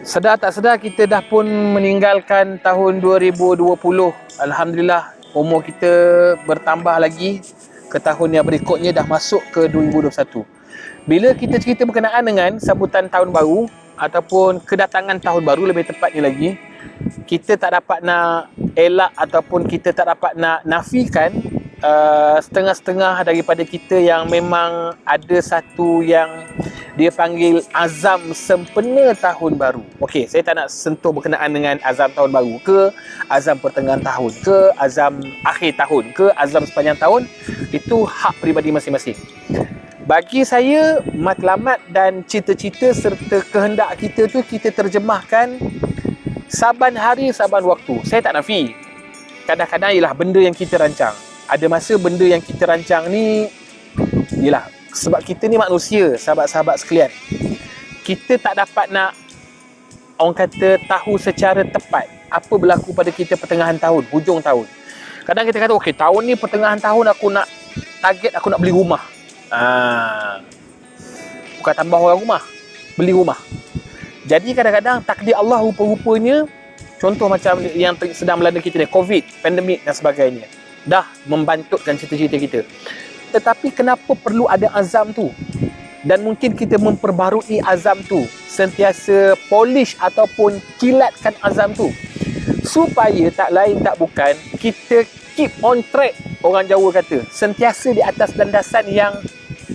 Sedar tak sedar kita dah pun meninggalkan tahun 2020. Alhamdulillah, umur kita bertambah lagi ke tahun yang berikutnya, dah masuk ke 2021. Bila kita cerita berkenaan dengan sambutan tahun baru ataupun kedatangan tahun baru lebih tepatnya lagi, kita tak dapat nak elak ataupun kita tak dapat nak nafikan setengah-setengah daripada kita yang memang ada satu yang dia panggil azam sempena tahun baru. Okey, saya tak nak sentuh berkenaan dengan azam tahun baru ke, azam pertengahan tahun ke, azam akhir tahun ke, azam sepanjang tahun. Itu hak peribadi masing-masing. Bagi saya, matlamat dan cita-cita serta kehendak kita tu kita terjemahkan saban hari, saban waktu. Saya tak nafi. Kadang-kadang ialah benda yang kita rancang. Ada masa benda yang kita rancang ni ialah sebab kita ni manusia, sahabat-sahabat sekalian. Kita tak dapat nak, orang kata, tahu secara tepat apa berlaku pada kita pertengahan tahun, hujung tahun. Kadang kita kata, okey, tahun ni pertengahan tahun aku nak target, aku nak beli rumah. Bukan tambah orang rumah, beli rumah. Jadi kadang-kadang takdir Allah rupa-rupanya, contoh macam yang sedang melanda kita ni, COVID, pandemik dan sebagainya, dah membantutkan cita-cita kita. Tetapi kenapa perlu ada azam tu? Dan mungkin kita memperbarui azam tu, sentiasa polish ataupun kilatkan azam tu, supaya tak lain tak bukan kita keep on track, orang Jawa kata, sentiasa di atas landasan yang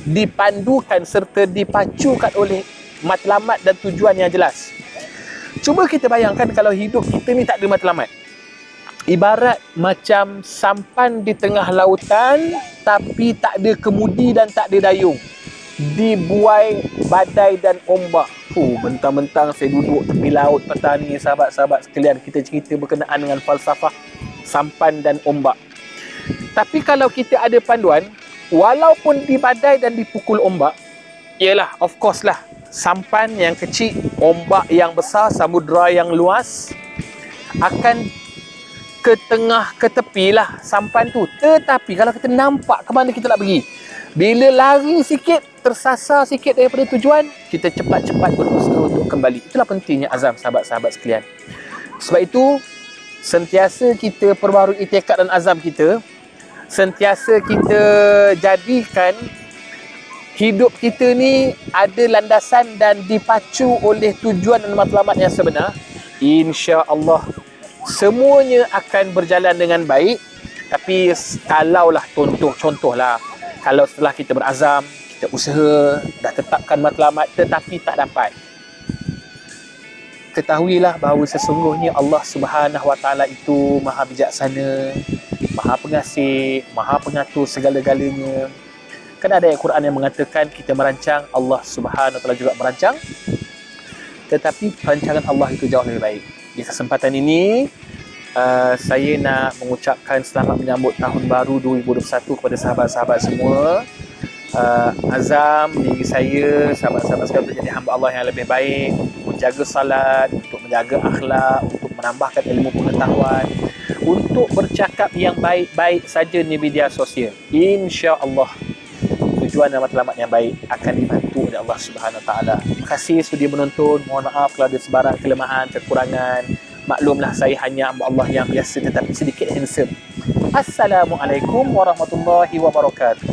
dipandukan serta dipacukan oleh matlamat dan tujuan yang jelas. Cuba kita bayangkan kalau hidup kita ni tak ada matlamat. Ibarat macam sampan di tengah lautan tapi tak ada kemudi dan tak ada dayung, dibuai badai dan ombak. Bentang-bentang saya duduk tepi laut petang ni, sahabat-sahabat sekalian, kita cerita berkenaan dengan falsafah sampan dan ombak. Tapi kalau kita ada panduan, walaupun di badai dan dipukul ombak, ialah of course lah, sampan yang kecil, ombak yang besar, samudera yang luas, akan ke tengah, ke tepi lah sampan tu. Tetapi kalau kita nampak ke mana kita nak pergi, bila lari sikit, tersasar sikit daripada tujuan, kita cepat-cepat berusaha untuk kembali. Itulah pentingnya azam, sahabat-sahabat sekalian. Sebab itu, sentiasa kita perbarui tekad dan azam kita, sentiasa kita jadikan hidup kita ni ada landasan dan dipacu oleh tujuan dan matlamat yang sebenar. InsyaAllah semuanya akan berjalan dengan baik. Tapi kalaulah contohlah, kalau setelah kita berazam, kita usaha, dah tetapkan matlamat tetapi tak dapat, ketahuilah bahawa sesungguhnya Allah Subhanahu Wa Taala itu Maha Bijaksana, Maha Pengasih, Maha Pengatur segala-galanya. Kan ada ayat Quran yang mengatakan kita merancang, Allah Subhanahu Wa Taala juga merancang, tetapi perancangan Allah itu jauh lebih baik. Di kesempatan ini, saya nak mengucapkan selamat menyambut tahun baru 2021 kepada sahabat-sahabat semua. Azam diri saya, sahabat-sahabat sekalian, untuk jadi hamba Allah yang lebih baik, untuk menjaga salat, untuk menjaga akhlak, untuk menambahkan ilmu pengetahuan, untuk bercakap yang baik-baik saja di media sosial. InsyaAllah tujuan dan matlamat yang baik akan dibantu oleh Allah Subhanahu Wa Taala. Terima kasih sudi menonton. Mohon maaf kalau ada sebarang kelemahan, kekurangan. Maklumlah saya hanya hamba Allah yang biasa tetapi sedikit handsome. Assalamualaikum warahmatullahi wabarakatuh.